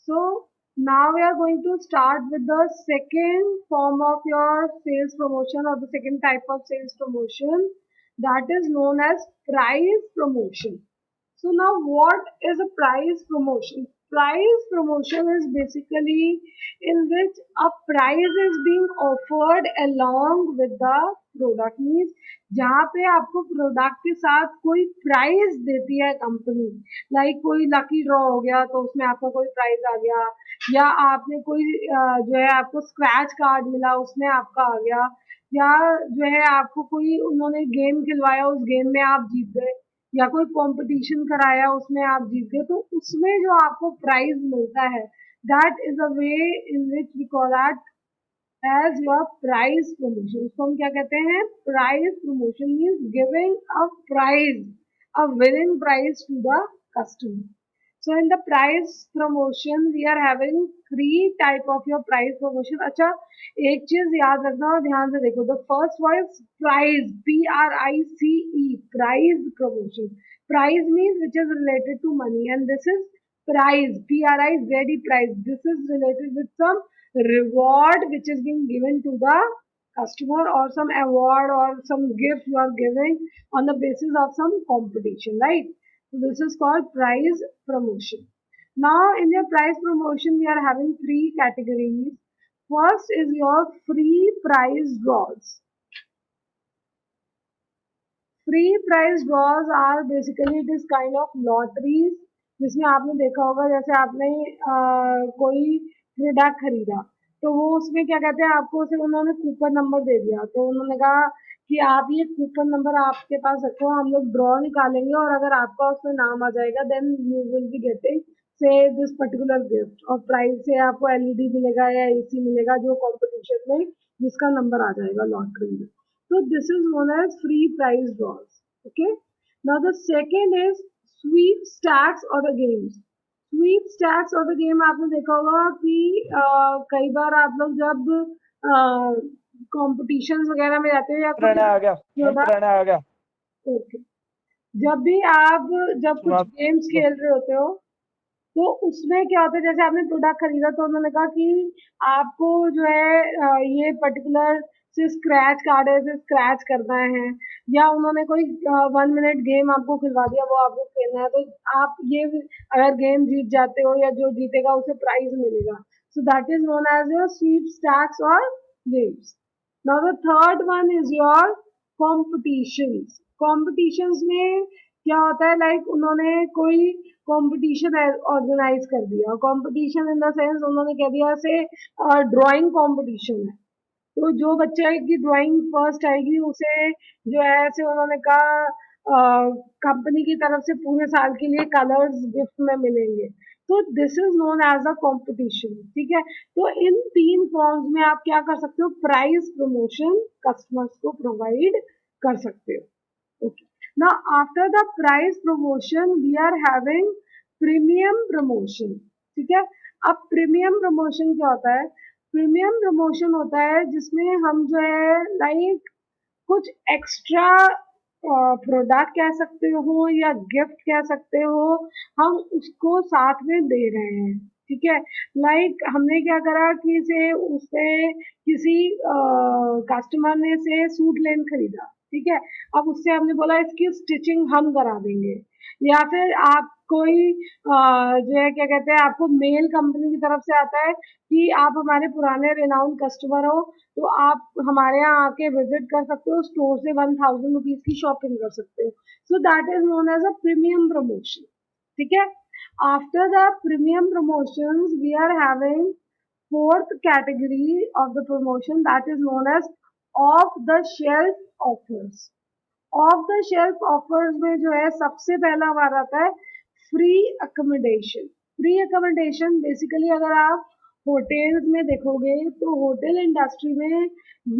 So now we are going to start with the second form of your sales promotion or the second type of sales promotion, that is known as price promotion. So now what is a price promotion? Price promotion is basically in which a price is being offered along with the product. Means जहाँ पे आपको product के साथ कोई price देती है company, like कोई lucky draw हो गया तो उसमें आपका कोई प्राइस आ गया, या आपने कोई जो है आपको स्क्रैच कार्ड मिला उसमें आपका आ गया, या जो है आपको कोई उन्होंने गेम खिलवाया उस गेम में आप जीत गए, या कोई कंपटीशन कराया उसमें आप जीत गए, तो उसमें जो आपको प्राइज मिलता है, that is a way in which we call that as your prize promotion. उसको हम क्या कहते हैं? Prize promotion means giving a prize, a winning prize to the customer. So in the price promotion we are having three type of your price promotion. अच्छा, एक चीज याद रखना और ध्यान से देखो. The first was price, Price, price promotion. Price means which is related to money, and this is prize, prize. This is related with some reward which is being given to the customer, or some award or some gift you are giving on the basis of some competition, right? So this is called price promotion. Now in your price promotion we are having three categories. First is your free price draws. Free price draws are basically it is kind of lotteries जिसमें आपने देखा होगा, जैसे आपने कोई product खरीदा तो वो उसमें क्या कहते हैं, आपको सिर्फ उन्होंने कूपन नंबर दे दिया, तो उन्होंने कहा कि आप ये कूपन नंबर आपके पास रखो, हम लोग ड्रॉ निकालेंगे और अगर आपका उसमें नाम आ जाएगा then you will be getting say this particular gift, और प्राइस से आपको एलईडी मिलेगा या एसी मिलेगा जो कंपटीशन में जिसका नंबर आ जाएगा लॉटरी में. So this is known as free prize draws. Okay. Now the second is sweepstakes or the games. Sweepstakes और the game आपने देखा होगा कि कई बार आप लोग जब कॉम्पिटिशन्स वगैरह में जाते हो या प्रणय आ गया, प्रणय आ गया. ओके, जब भी आप जब कुछ गेम्स खेल रहे होते हो तो उसमें क्या होता है, जैसे आपने प्रोडक्ट खरीदा तो उन्होंने कहा कि आपको जो है ये पर्टिकुलर से स्क्रैच कार्ड है, स्क्रैच करना है, या उन्होंने कोई 1 मिनट गेम आपको खिलवा दिया वो आपको खेलना है, तो आप ये अगर गेम जीत जाते हो या जो जीतेगा उसे प्राइज मिलेगा. So that is known as your sweepstakes और games. Now the third one is your competitions. Competitions में क्या होता है, लाइक उन्होंने कोई कंपटीशन ऑर्गेनाइज कर दिया. कंपटीशन इन द सेंस उन्होंने कह दिया से ड्राइंग कंपटीशन है, तो जो बच्चे की ड्राइंग फर्स्ट आएगी उसे जो है ऐसे उन्होंने कहा कंपनी की तरफ से पूरे साल के लिए कलर्स गिफ्ट में मिलेंगे. तो this is known as a competition. ठीक है, तो इन तीन फॉर्म्स में आप क्या कर सकते हो, प्राइस प्रमोशन कस्टमर्स को प्रोवाइड कर सकते हो. Okay. Now after the price promotion we are having premium promotion. ठीक है, अब प्रीमियम प्रमोशन क्या होता है? प्रीमियम प्रमोशन होता है जिसमें हम जो है लाइक कुछ एक्स्ट्रा प्रोडक्ट कह सकते हो या गिफ्ट कह सकते हो, हम उसको साथ में दे रहे हैं. ठीक है, लाइक हमने क्या करा कि से उससे किसी कस्टमर ने से सूट लेन खरीदा. ठीक है, अब उससे हमने बोला इसकी स्टिचिंग हम करा देंगे, या फिर आप कोई जो है क्या कहते हैं आपको मेल कंपनी की तरफ से आता है कि आप हमारे पुराने रिनाउंड कस्टमर हो तो आप हमारे यहाँ आके विजिट कर सकते हो, स्टोर से 1000 रुपीज की शॉपिंग कर सकते हो. So that is known as a premium promotion. ठीक है, after the premium promotions we are having fourth category of the promotion, that is known as off the shelf offers. Of the shelf offers में जो है सबसे पहला हमारा आता है free accommodation. Free accommodation basically अगर आप होटल्स में देखोगे तो होटल इंडस्ट्री में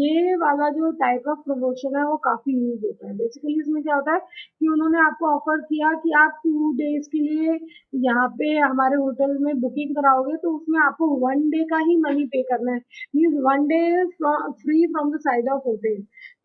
ये वाला जो टाइप ऑफ प्रमोशन है वो काफी यूज होता है. बेसिकली इसमें क्या होता है कि उन्होंने आपको ऑफर किया कि आप 2 days के लिए यहाँ पे हमारे होटल में बुकिंग कराओगे तो उसमें आपको 1 day का ही मनी पे करना है. Means 1 day free from the side of hotel.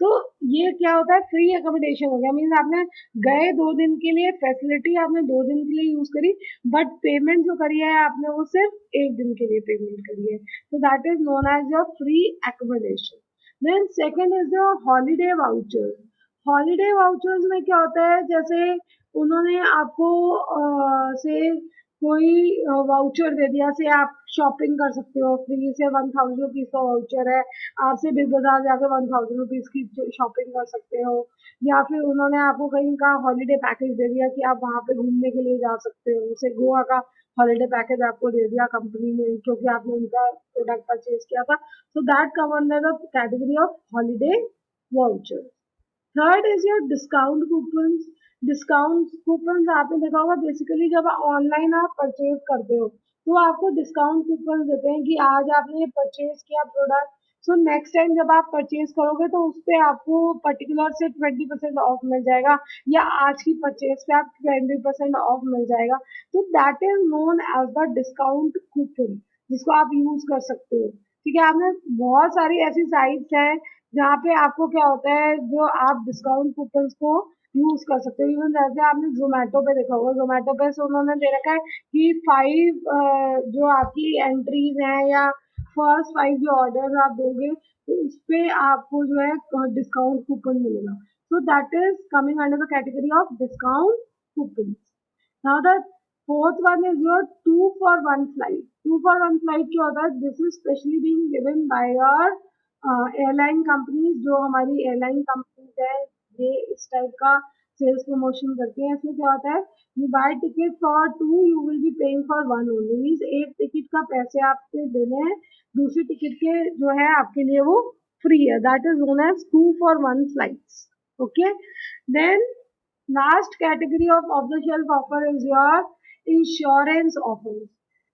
तो ये क्या होता है, फ्री अकोमोडेशन हो गया। मीन्स आपने गए 2 दिन के लिए, फैसिलिटी आपने 2 दिन के लिए यूज करी, बट पेमेंट जो करी है आपने वो सिर्फ 1 दिन के लिए पेमेंट करी है। तो that is known as your free accommodation. Then second is the holiday vouchers. Holiday vouchers में क्या होता है, जैसे उन्होंने आपको से कोई वाउचर दे दिया, से आप शॉपिंग कर सकते हो फ्री से, 1000 रुपीज का वाउचर है, आपसे बिग बाजार जाके 1000 रुपीज की शॉपिंग कर सकते हो। या फिर उन्होंने आपको कहीं का हॉलीडे पैकेज दे दिया कि आप वहां पे घूमने के लिए जा सकते हो, जैसे गोवा का हॉलीडे पैकेज आपको दे दिया कंपनी ने क्योंकि आपने उनका प्रोडक्ट परचेज किया था। So that come under the category of holiday voucher. Third is your discount coupon. Discount coupon आपने देखा होगा, बेसिकली जब ऑनलाइन आप परचेज करते हो तो आपको डिस्काउंट कूपन देते हैं कि आज आपने परचेज किया प्रोडक्ट, सो नेक्स्ट टाइम जब आप परचेज करोगे तो उस पर आपको पर्टिकुलर से 20% ऑफ मिल जाएगा, या आज की परचेज पे आप 20% ऑफ मिल जाएगा। तो that is known as the discount coupon, जिसको आप यूज कर सकते हो। ठीक है, आपने बहुत सारी ऐसी साइट्स हैं जहाँ पे आपको क्या होता है, जो आप डिस्काउंट कूपन को यूज कर सकते हो। इवन जैसे आपने जोमेटो पे देखा होगा, जोमेटो पे से उन्होंने दे रखा है कि 5 जो आपकी एंट्रीज हैं या फर्स्ट 5 जो ऑर्डर आप दोगे तो उस पे आपको जो है डिस्काउंट कूपन मिलेगा। So that is coming under the category of discount coupon. Now the fourth one is your 2 for 1 flight. 2 for 1 flight क्या होता है, this is specially being given by your airline companies. जो हमारी airline companies है ये इस type का sales promotion करती हैं। इसमें क्या होता है, you buy ticket for 2 you will be paying for 1 only. Means एक टिकट का पैसे आपको देने हैं, दूसरी टिकट के जो है आपके लिए वो फ्री है। That is known as 2 for 1 flights. Okay, then last category of the shelf offer is your insurance offers.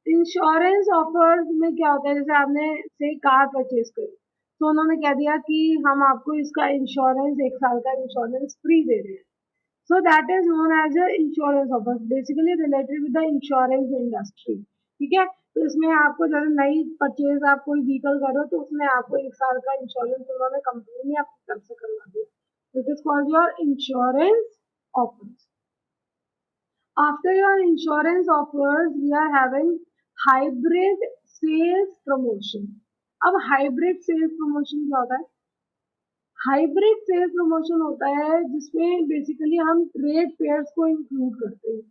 Insurance offers में क्या होता है, जैसे आपने से कार परचेज करी तो उन्होंने कह दिया कि हम आपको इसका इंश्योरेंस 1 साल का इंश्योरेंस फ्री दे रहे हैं। So that is known as a insurance offers, basically related with the insurance industry. ठीक है, तो इसमें आपको जैसे नई परचेज आप कोई व्हीकल करो तो उसमें आपको 1 साल का इंश्योरेंस उन्होंने कंपनी ने आपकी तरफ से करवा दिया। It is called your insurance offers. After your insurance offers, we are having hybrid sales promotion. अब hybrid sales promotion क्या होता है? हाइब्रिड सेल्स प्रमोशन होता है जिसमें बेसिकली हम ट्रेड फेयर्स को इंक्लूड करते हैं,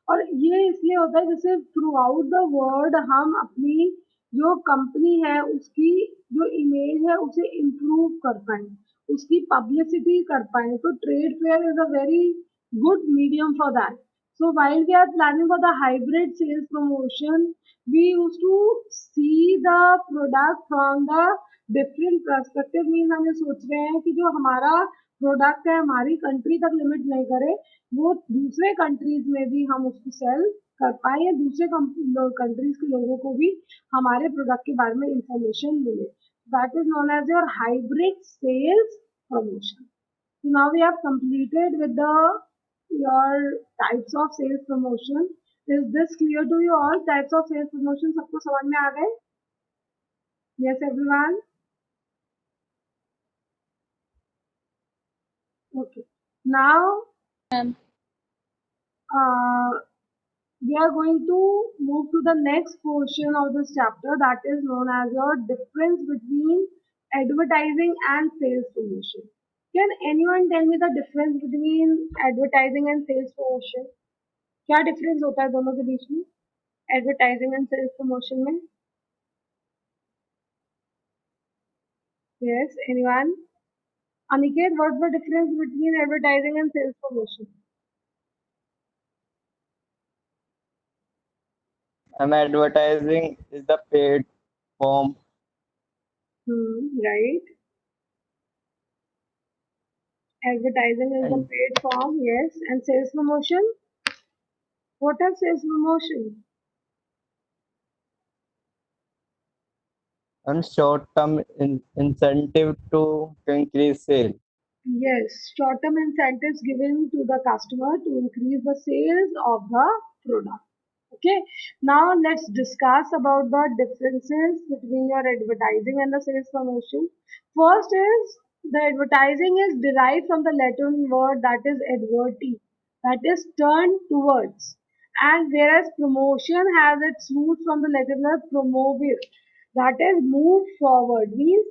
और ये इसलिए होता है जैसे थ्रू आउट द वर्ल्ड हम अपनी जो कंपनी है उसकी जो इमेज है उसे इम्प्रूव कर पाए, उसकी पब्लिसिटी कर पाए। तो trade fair is a very good medium for that. So while we are planning for the hybrid sales promotion, we used to see the product from the different perspective. Means हम ये सोच रहे हैं कि जो हमारा प्रोडक्ट है हमारी कंट्री तक लिमिट नहीं करे, वो दूसरे कंट्रीज में भी हम उसको सेल कर पाए, या दूसरे कंट्रीज के लोगों को भी हमारे प्रोडक्ट के बारे में इंफॉर्मेशन मिले। That is known as your hybrid sales promotion. So now we have completed with the your types of sales promotion. Is this clear to you all? Types of sales promotion सबको समझ में आ गए? Yes everyone? Okay. Now Ma'am. We are going to move to the next portion of this chapter, that is known as your difference between advertising and sales promotion. Can anyone tell me the difference between advertising and sales promotion? क्या difference होता है दोनों के बीच में, advertising and sales promotion में? Yes, anyone? Aniket, what's the difference between advertising and sales promotion? Advertising is the paid form. Right. Advertising is the and, paid form, yes. And sales promotion? What is sales promotion? and short-term incentive to increase sale. Yes, short-term incentives given to the customer to increase the sales of the product. Okay, now let's discuss about the differences between your advertising and the sales promotion. First is The advertising is derived from the Latin word that is adverti, that is turned towards. And whereas promotion has its root from the Latin word promovere, that is move forward, means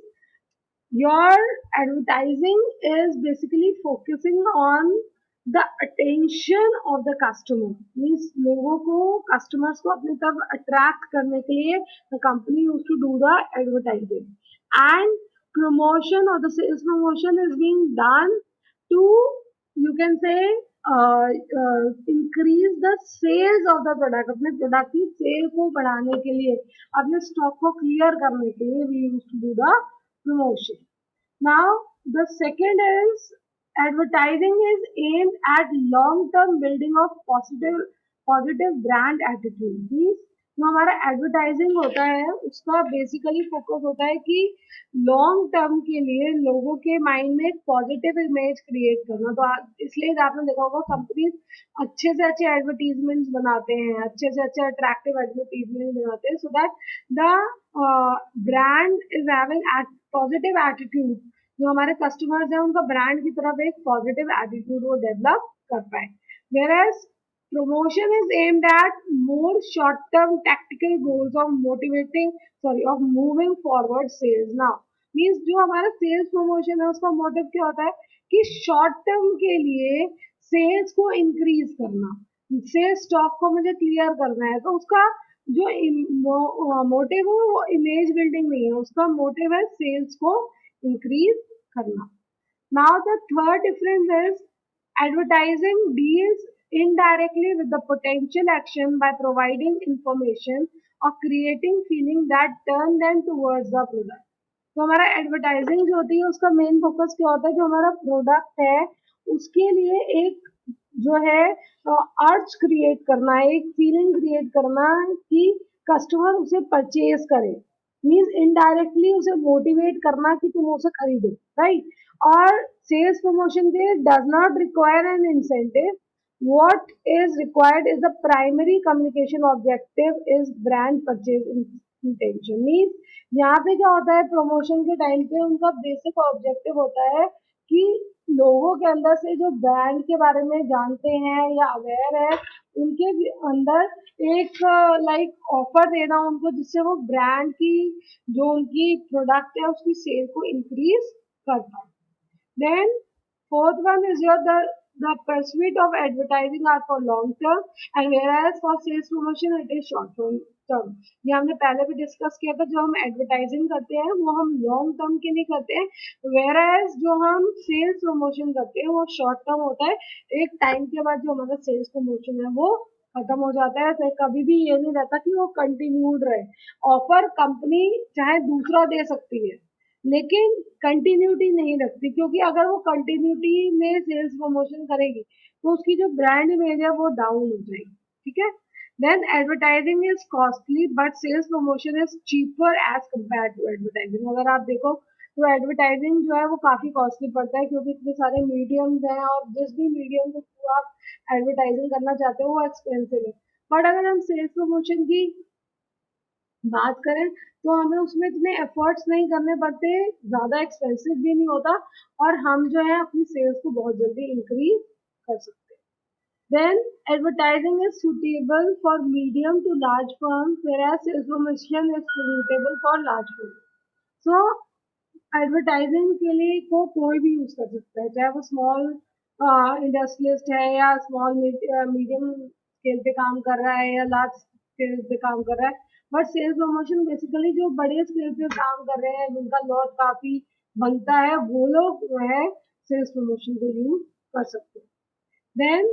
your advertising is basically focusing on the attention of the customer, means लोगों को customers को अपनी तरफ attract करने के लिए the company used to do the advertising, and promotion or the sales promotion is being done to, you can say, increase the sales of the product, अपने product की sale को बढ़ाने के लिए, अपने stock को clear करने के लिए we used to do the promotion. Now, the second is advertising is aimed at long-term building of positive brand attitude. Means जो हमारा एडवर्टाइजिंग होता है उसका बेसिकली फोकस होता है कि लॉन्ग टर्म के लिए लोगों के माइंड में एक पॉजिटिव इमेज क्रिएट करना। तो इसलिए आपने देखा होगा कंपनीज अच्छे से अच्छे एडवर्टीजमेंट्स बनाते हैं, अच्छे से अच्छे अट्रैक्टिव एडवर्टीजमेंट बनाते हैं, so that the brand is having positive attitude. जो हमारे कस्टमर्स हैं उनका ब्रांड की तरफ एक पॉजिटिव एटीट्यूड वो डेवलप कर पाए। Whereas promotion is aimed at more short-term tactical goals of of moving forward sales. Now, means जो हमारा sales promotion है उसका मोटिव क्या होता है कि शॉर्ट टर्म के लिए सेल्स को इंक्रीज करना, सेल्स स्टॉक को मुझे क्लियर करना है, तो उसका जो मोटिव है वो इमेज बिल्डिंग नहीं है, उसका मोटिव है सेल्स को इंक्रीज करना। Now the third difference is advertising deals indirectly with the potential action by providing information or creating feeling that turn them towards the product. तो हमारा एडवर्टाइजिंग जो होती है उसका मेन फोकस क्या होता है, जो हमारा प्रोडक्ट है उसके लिए एक जो है अर्ज क्रिएट करना, एक फीलिंग क्रिएट करना कि कस्टमर उसे परचेज करे, मीन्स इनडायरेक्टली उसे मोटिवेट करना कि तुम उसे खरीदो, राइट। और सेल्स प्रमोशन के लिए does not require an incentive, what is required is the primary communication objective is brand purchase intention। Means यहाँ पे क्या होता है, प्रमोशन के टाइम पे उनका बेसिक ऑब्जेक्टिव होता है कि लोगों के अंदर से जो ब्रांड के बारे में जानते हैं या अवेयर है उनके अंदर एक लाइक ऑफर देना उनको, जिससे वो ब्रांड की जो उनकी प्रोडक्ट है उसकी सेल को इंक्रीज कर पाए। Then fourth one is the pursuit of advertising are for long term and whereas for sales promotion it is short term। ये हमने पहले भी डिस्कस किया था, जो हम एडवर्टाइजिंग करते हैं वो हम लॉन्ग टर्म के लिए करते हैं, whereas जो हम सेल्स प्रमोशन करते हैं वो शॉर्ट टर्म होता है, एक टाइम के बाद जो हमारा सेल्स प्रमोशन है वो खत्म हो जाता है। तो कभी भी ये नहीं रहता कि वो कंटिन्यूड रहे, ऑफर कंपनी चाहे दूसरा दे सकती है लेकिन कंटिन्यूटी नहीं रखती, क्योंकि अगर वो कंटिन्यूटी में सेल्स प्रमोशन करेगी तो उसकी जो ब्रांड इमेज है वो डाउन हो जाएगी, ठीक है। Then advertising is costly but sales promotion is cheaper as compare to advertising. अगर आप देखो तो एडवर्टाइजिंग जो है वो काफी कॉस्टली पड़ता है, क्योंकि इतने सारे मीडियम्स हैं और जिस भी मीडियम के थ्रू आप एडवर्टाइजिंग करना चाहते हो वो एक्सपेंसिव है। बट अगर हम सेल्स प्रमोशन की बात करें तो हमें उसमें इतने एफर्ट्स नहीं करने पड़ते, ज़्यादा एक्सपेंसिव भी नहीं होता और हम जो है अपनी सेल्स को बहुत जल्दी इंक्रीज कर सकते हैं। Then advertising is suitable for medium to large firm whereas sales promotion is suitable for large firm। So advertising के लिए को कोई भी यूज कर सकता है, चाहे वो स्मॉल इंडस्ट्रियलिस्ट है या स्मॉल मीडियम स्केल पे काम कर रहा है या लार्ज स्केल पे काम कर रहा है। बट सेल्स प्रमोशन बेसिकली जो बड़े स्केल पे काम कर रहे हैं जिनका लॉट काफी बनता है वो लोग जो है सेल्स प्रमोशन को यूज कर सकते हैं। Then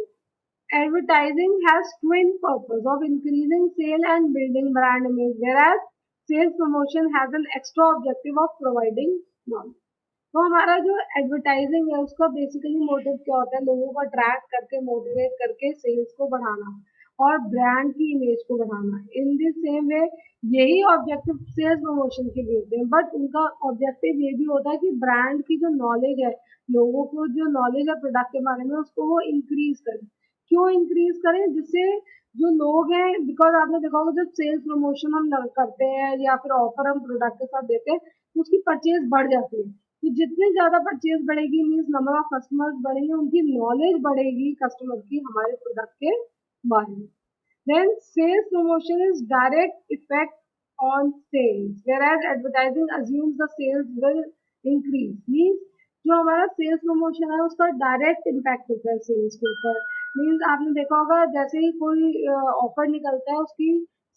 advertising has twin purpose of increasing sale and building brand image, whereas sales promotion has an extra objective of providing knowledge। तो हमारा जो एडवर्टाइजिंग है उसका बेसिकली मोटिव क्या होता है, लोगों को अट्रैक्ट करके मोटिवेट करके सेल्स को बढ़ाना और ब्रांड की इमेज को बढ़ाना। इन दिस सेम वे यही ऑब्जेक्टिव सेल्स प्रमोशन के भी होते हैं, बट उनका ऑब्जेक्टिव ये भी होता है कि ब्रांड की जो नॉलेज है, लोगों को जो नॉलेज है प्रोडक्ट के बारे में उसको वो इंक्रीज करें। क्यों इंक्रीज करें, जिससे जो लोग हैं, बिकॉज आपने देखा होगा जब सेल्स प्रमोशन हम करते हैं या फिर ऑफर हम प्रोडक्ट के साथ देते हैं तो उसकी परचेज बढ़ जाती है। तो जितनी ज्यादा परचेज बढ़ेगी मीन्स नंबर ऑफ कस्टमर्स बढ़ेंगे, उनकी नॉलेज बढ़ेगी कस्टमर की हमारे प्रोडक्ट के बारे में. Then sales promotion is direct effect on sales, whereas advertising assumes the sales will increase. Means जो हमारा सेल्स प्रमोशन है उसका डायरेक्ट इम्पैक्ट होता है सेल्स के ऊपर. मीन्स आपने देखा होगा जैसे ही कोई ऑफर निकलता है उसकी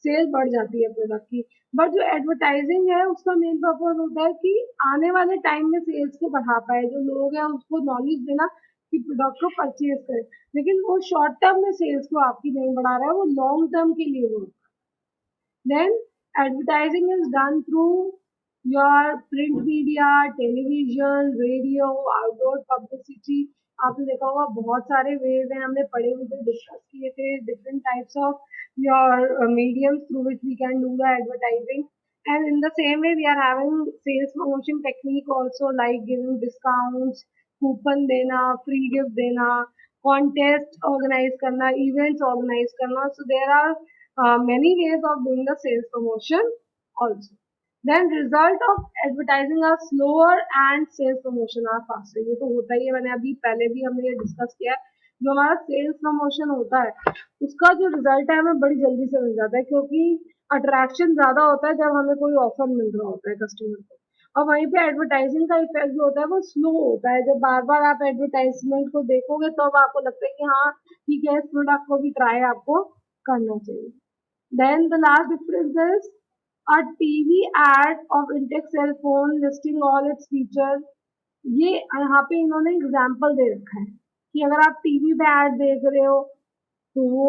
सेल बढ़ जाती है प्रोडक्ट की. बट जो एडवर्टाइजिंग है उसका मेन पर्पज होता है कि आने वाले टाइम में सेल्स को बढ़ा पाए, जो लोग हैं उसको नॉलेज देना कि प्रोडक्ट को परचेज करें. लेकिन वो शॉर्ट टर्म में सेल्स को आपकी नहीं बढ़ा रहा है, वो लॉन्ग टर्म के लिए वो. Then advertising is done through your print media, television, radio, outdoor publicity. आपने देखा होगा बहुत सारे वेज हैं, हमने पढ़े हुए थे, डिस्कस किए थे, different types of your mediums through which we can do the advertising. And in the same way, we are having sales promotion technique also, like giving discounts, coupon देना, free gift देना, contest organize करना, events organize करना. So there are many ways of doing the sales promotion also. Then result of advertising are slower and sales promotion are faster. ये तो होता ही है, मैंने अभी पहले भी हमने ये डिस्कस किया है. जो हमारा सेल्स प्रमोशन होता है उसका जो रिजल्ट है हमें बड़ी जल्दी से मिल जाता है, क्योंकि अट्रैक्शन ज्यादा होता है जब हमें कोई ऑफर मिल रहा होता है कस्टमर को. और वहीं पे एडवर्टाइजिंग का इफेक्ट जो होता है वो स्लो होता है. जब बार बार आप एडवर्टाइजमेंट को देखोगे तो अब आपको लगता है कि हाँ ठीक है, इस प्रोडक्ट को भी ट्राई आपको करना चाहिए. Then the last difference is a TV ad of Intex cell phone listing all its features. ये यहाँ पे इन्होंने एग्जाम्पल दे रखा है कि अगर आप टीवी पे एड देख रहे हो तो वो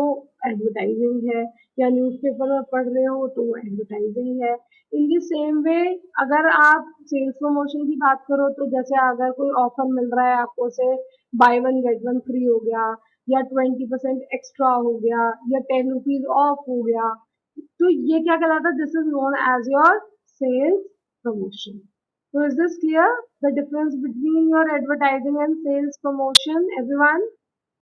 एडवर्टाइजिंग है, या न्यूज़पेपर में पढ़ रहे हो तो वो एडवर्टाइजिंग है. इन द सेम वे अगर आप सेल्स प्रमोशन की बात करो तो जैसे अगर कोई ऑफर मिल रहा है आपको, से by one get one free हो गया, या 20% एक्स्ट्रा हो गया, या 10 रुपीज ऑफ हो गया, तो ये क्या कहलाता है? This is known as your sales promotion. So is this clear? The difference between your advertising and sales promotion, everyone?